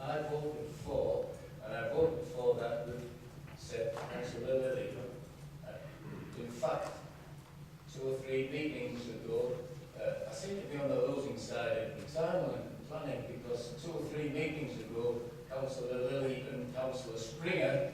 I voted for, and I voted for that with said Councillor Lilly. In fact, 2 or 3 meetings ago, I seem to be on the losing side of the time on planning, because 2 or 3 meetings ago, Councillor Lilly and Councillor Springer,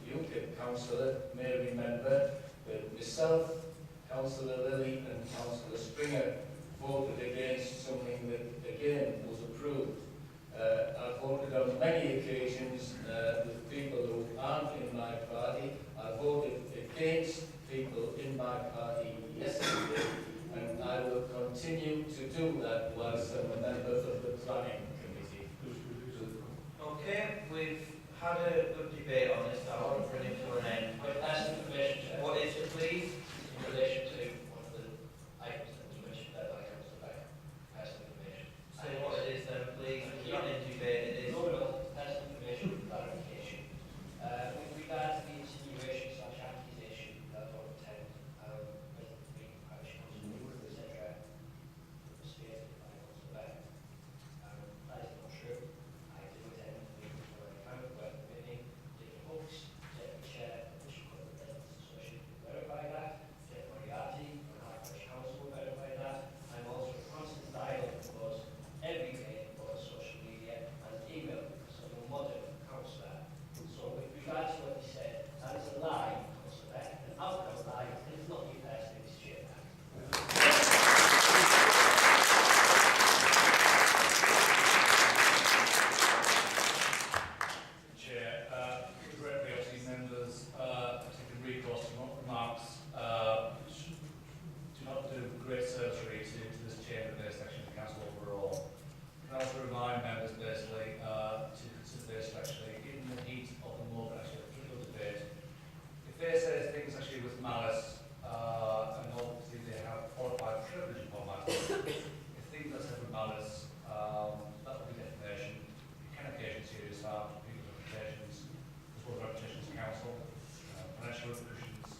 UKIP councillor, may remember that myself, Councillor Lilly and Councillor Springer voted against something that again was approved. I voted on many occasions with people who aren't in my party. I voted against people in my party yesterday, and I will continue to do that whilst I'm a member of the planning committee. Okay, we've had a good debate on this. I want to bring it to an end. But as information, Chair, What is it, please? in relation to one of the items that was mentioned there by Councillor Beck, personal information. Say what it is then, please. It's not in debate, it is. No, personal information clarification. With regard to the insinuation/accusation that I don't attend President of the Parish Council, etc., was stated by Councillor Beck. That is not true. I do attend meetings where I can, where permitting, taking books, taking chair, which the President's Association will verify that, Jeff Moriarty from our Parish Council will verify that. I'm also in constant dialogue with us every day on social media and email, so you're modern councillor. So with regards to what he said, that is a lie, Councillor Beck, an outright lie, and it's not you personally, Mr. Chair. Chair, regretfully, obviously, members have taken recourse to remarks which do not do great surgery to this chamber, this section of the council overall. Can I also remind members, basically, to consider this actually in the heat of the moment, actually, a political debate. If they say things actually with malice, and obviously they have qualified privilege upon matters, if things are said with malice, that would be defamation. It can occasion serious harm to people's reputations, as well as reputations of council, financial repercussions,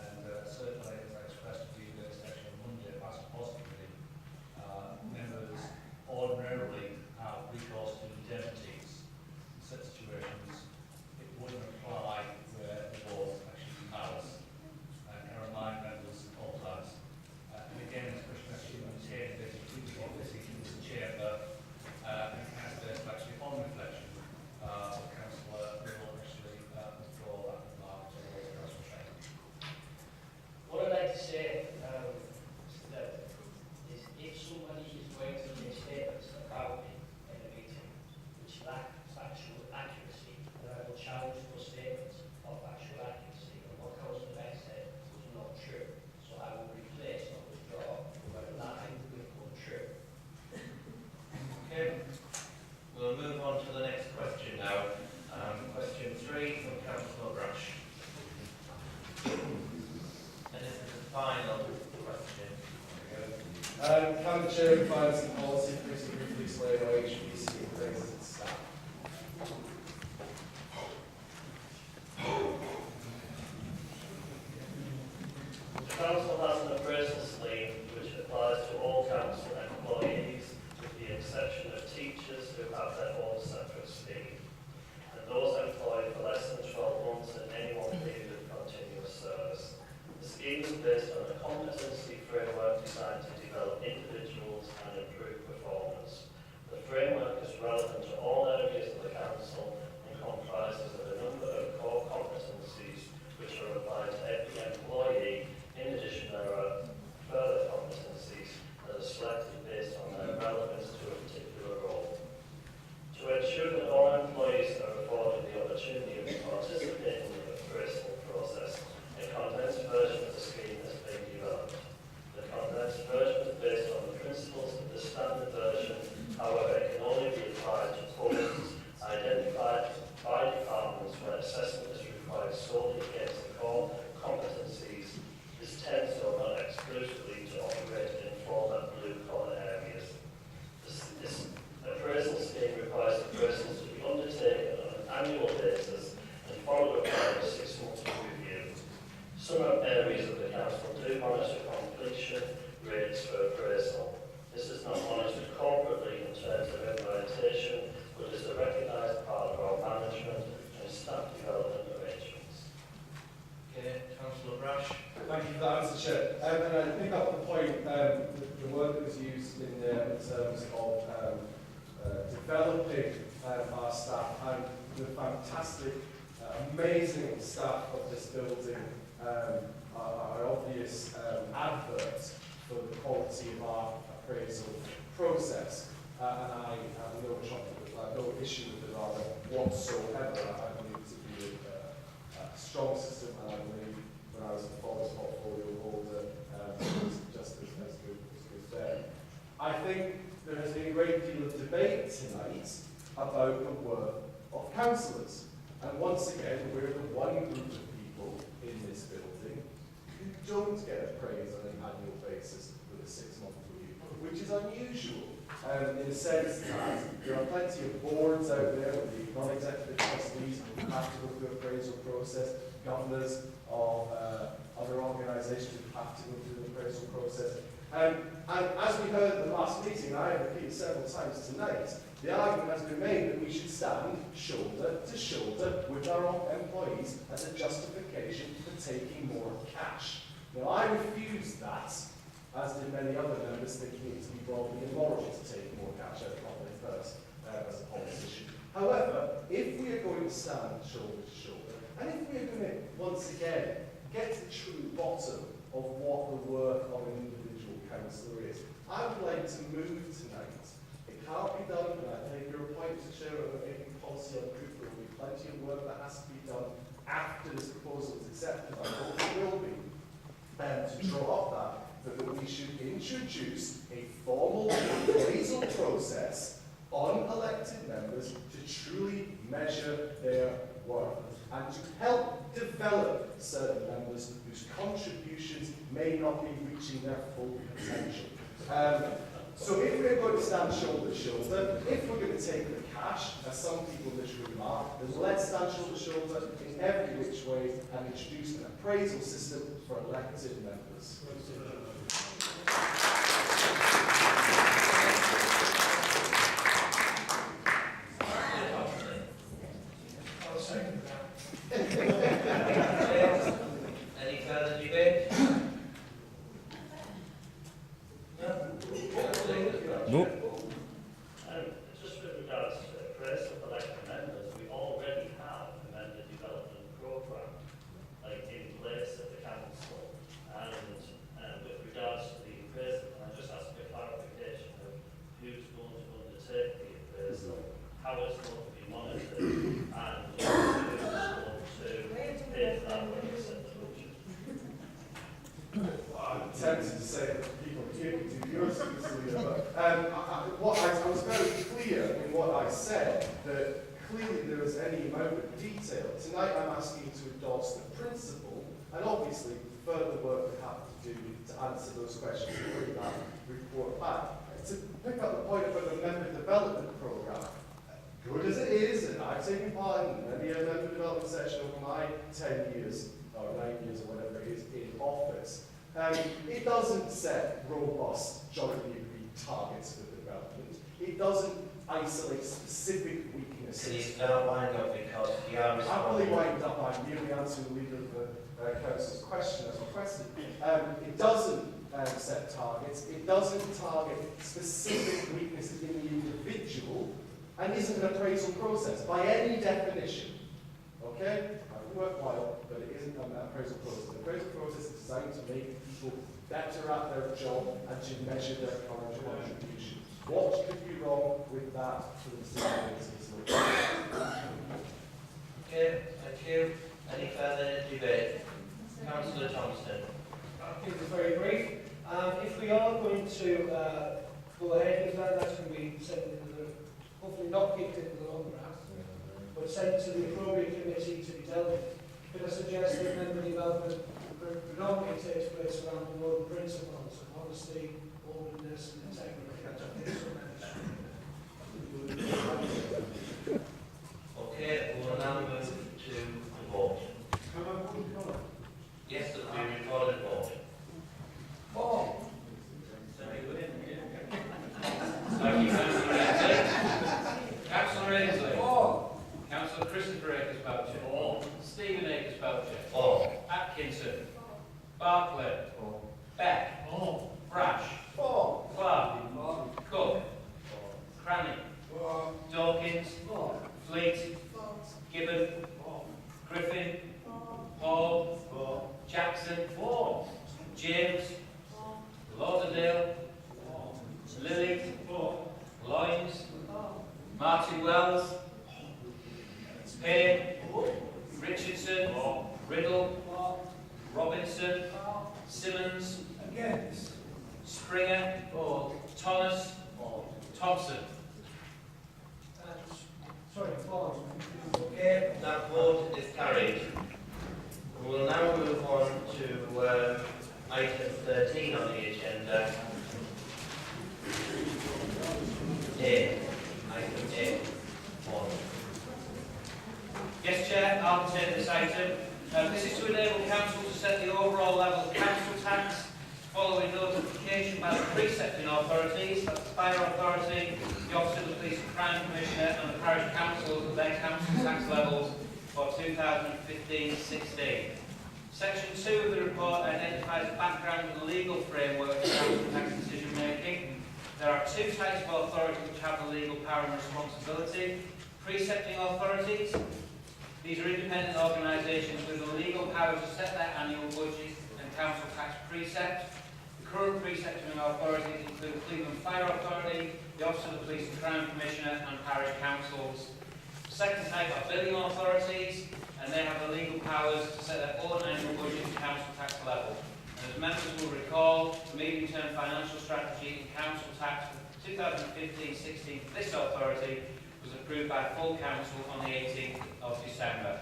and certainly, as I expressed to you in this section on Monday, passed positively, members ordinarily have recourse to indemnities in such situations. It wouldn't apply where there was actually malice. Can I remind members of that? And again, this question actually maintained this in this chamber, and has this actually on reflection, Councillor will actually withdraw that remark to Councillor Shane. What I'd like to say Mr. Devlin, is if somebody is going to make statements about me in a meeting which lack factual accuracy, then I will challenge those statements of factual accuracy. And what Councillor Beck said was not true. So I will replace, not withdraw, the word lie with untrue. Okay. We'll move on to the next question now. Question 3 from Councillor Brush. And this is the final question. Can the Chair of Finance and Policy please briefly explain how HBC raises its staff? The council has an appraisal scheme which applies to all council employees, with the exception of teachers who have their own separate scheme, and those employed for less than 12 months in any one period of continuous service. The scheme is based on a competency framework designed to develop individuals and improve performance. The framework is relevant to all areas of the council developing our staff and the fantastic, amazing staff of this building are obvious adverts for the quality of our appraisal process. And I have no issue with it rather whatsoever. I believe it to be a strong system, and I believe when I was a former portfolio holder, it was just as good there. I think there has been a great deal of debate tonight about the work of councillors. And once again, we're the one group of people in this building who don't get appraised on an annual basis with a 6-month review, which is unusual. In the sense that there are plenty of boards out there with the non-executive trustees who have to go through the appraisal process, governors of other organisations who have to go through the appraisal process. And as we heard at the last meeting, I have repeated several times tonight, the argument has been made that we should stand shoulder to shoulder with our own employees as a justification for taking more cash. Now, I refuse that, as did many other members, thinking it to be broadly immoral to take more cash out of property first as a politician. However, if we are going to stand shoulder to shoulder, and if we are going to, once again, get to the true bottom of what the work of an individual councillor is, I would like to move tonight. It can't be done, and I take your point to Chair of making policy on group. There will be plenty of work that has to be done after this proposal is accepted. I hope it will be. To draw up that we should introduce a formal appraisal process on elected members to truly measure their worth and to help develop certain members whose contributions may not be reaching their full potential. So if we're going to stand shoulder to shoulder, if we're going to take the cash, as some people literally remark, then let's stand shoulder to shoulder in every which way and introduce an appraisal system for elected members. I'll second that. Any further debate? No. Just with regards to the appraisal of elected members, we already have a member development programme in place at the council. And with regards to the appraisal, can I just ask a clarification of who's going to undertake the appraisal, how it's going to be monitored, and who's going to pay for that when it's set to budget? I'm tempted to say that people here can do yours, but I was very clear in what I said, that clearly there is any amount of detail. Tonight I'm asking you to endorse the principle, and obviously further work we have to do to answer those questions and bring that report back. To pick up the point about the member development programme, good as it is, and I've taken part in many a member development session over my 10 years, or 9 years, or whatever it is, in office. It doesn't set robust, jointly agreed targets for development. It doesn't isolate specific weaknesses. Please don't wind up because you are I'm really wind up. I'm merely answering the leader of the council's question as requested. It doesn't set targets. It doesn't target specific weaknesses in the individual, and isn't an appraisal process by any definition. Okay? Worthwhile, but it isn't an appraisal process. The appraisal process is designed to make people better at their job and to measure their current contribution. What could be wrong with that for the decision-making? Okay, thank you. Any further debate? Councillor Thompson. I'll keep it very brief. If we are going to go ahead with that, that's going to be sent into the, hopefully not kicked into the long grass, but sent to the appropriate committee to be dealt with. Could I suggest that member development predominantly takes place around the model principles of honesty, openness and integrity? Okay, we will now move to the vote. Yes, it will be recorded vote. Thank you, Councillor Ainsley. Councillor Ainsley. Councillor Christopher Akers-Boucher. Stephen Akers-Boucher. Atkinson. Barclay. Beck. Brash. Clark. Cook. Cranny. Dawkins, Fleet, Gibbon, Griffin, Hall, Jackson, James, Lauderdale, Lilly, Loynes, Martin Wells, Payne, Richardson, Riddle, Robinson, Simmons, Springer, Thomas, Thompson. Okay, that vote is carried. We will now move on to item 13 on the agenda. Item A1. Yes, Chair, I'll take this item. This is to enable Council to set the overall level of council tax following notification by the precepting authorities, that's the Fire Authority, the Office of the Police and Crime Commissioner and the Parish Councils of their council tax levels for 2015-16. Section 2 of the report identifies the background and legal framework for council tax decision making. There are two types of authorities which have the legal power and responsibility. Precepting authorities. These are independent organisations with the legal power to set their annual budget and council tax precept. The current precepting authorities include Cleveland Fire Authority, the Office of the Police and Crime Commissioner and Parish Councils. The second type are billing authorities, and they have the legal powers to set their own annual budget and council tax level. And as members will recall, the medium-term financial strategy and council tax for 2015-16 for this authority was approved by full council on the 18th of December.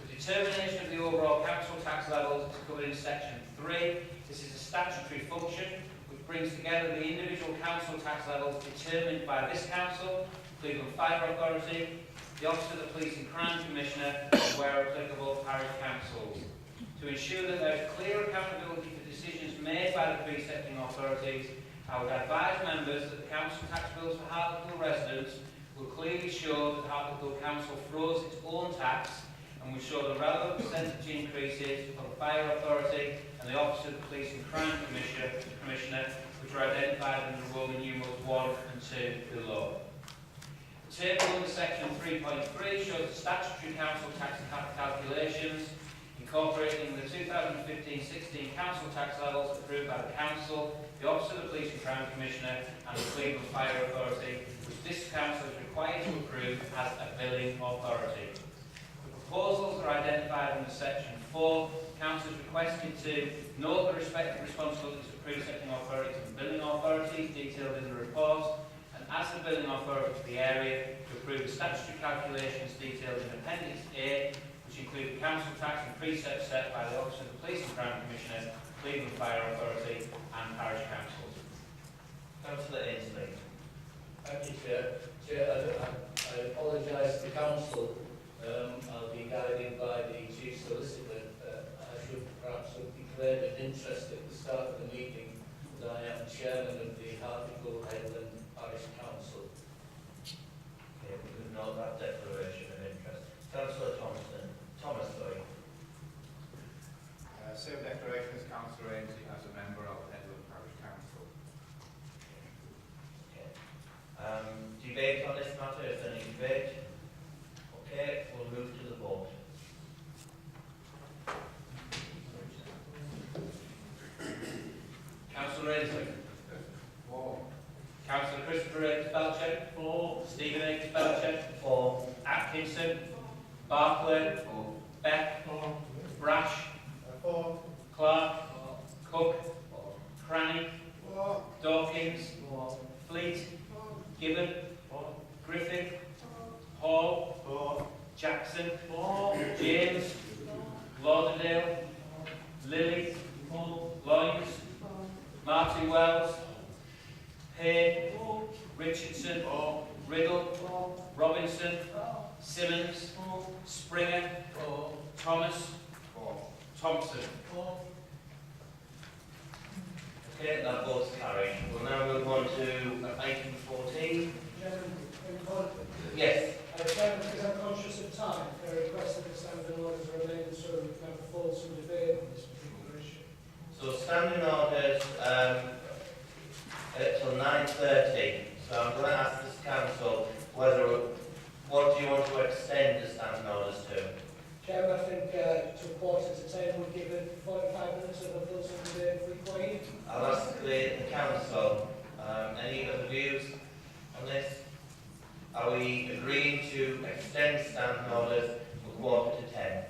The determination of the overall council tax levels is covered in section 3. This is a statutory function which brings together the individual council tax levels determined by this council, Cleveland Fire Authority, the Office of the Police and Crime Commissioner, and where applicable, parish councils. To ensure that there is clear accountability for decisions made by the precepting authorities, I would advise members that the council tax bills for Hartlepool residents will clearly show that Hartlepool Council froze its own tax and will show the relevant percentage increases for the Fire Authority and the Office of the Police and Crime Commissioner, which are identified in the Roman numerals 1 and 2 below. The table under section 3.3 shows the statutory council tax calculations incorporating the 2015-16 council tax levels approved by the Council, the Office of the Police and Crime Commissioner and the Cleveland Fire Authority, which this Council is required to approve as a billing authority. The proposals are identified under section 4. Council is requested to note the respective responsibilities of precepting authorities and billing authorities detailed in the report, and as the billing authority for the area, to approve the statutory calculations detailed in Appendix A, which include the council tax and precepts set by the Office of the Police and Crime Commissioner, Cleveland Fire Authority and Parish Councils. Councillor Ainsley. Thank you, Chair. I apologise to the Council. I'll be guided by the Chief Solicitor. I should perhaps have declared an interest at the start of the meeting that I am Chairman of the Hartlepool Headland Parish Council. Okay, we could note that declaration of interest. Councillor Thomas, sorry. Same declaration as Councillor Ainsley as a member of Headland Parish Council. Okay. Debate on this matter, is there any debate? Okay, we'll move to the vote. Councillor Ainsley. 4. Councillor Christopher Akers-Belcher. 4. Stephen Akers-Belcher. 4. Atkinson. Barclay. 4. Beck. 4. Brash. 4. Clark. 4. Cook. 4. Cranny. 4. Dawkins. 4. Fleet. 4. Gibbon. 4. Griffith. 4. Hall. 4. Jackson. 4. James. 4. Lauderdale. 4. Lilly. 4. Loynes. 4. Martin Wells. 4. Payne. 4. Richardson. 4. Riddle. 4. Robinson. 4. Simmons. 4. Springer. 4. Thomas. 4. Thompson. 4. Okay, that vote's carried. We'll now move on to item 14. Yes. Because I'm conscious of time, I request that the standing orders remain so we can have a fulsome debate on this particular issue. So standing orders till 9:30. So I'm going to ask this council whether Chairman, I think to 9:45 would give it 45 minutes of a full debate if we can. I'll ask the council, any other views on this? Are we agreeing to extend standing orders for 9:45?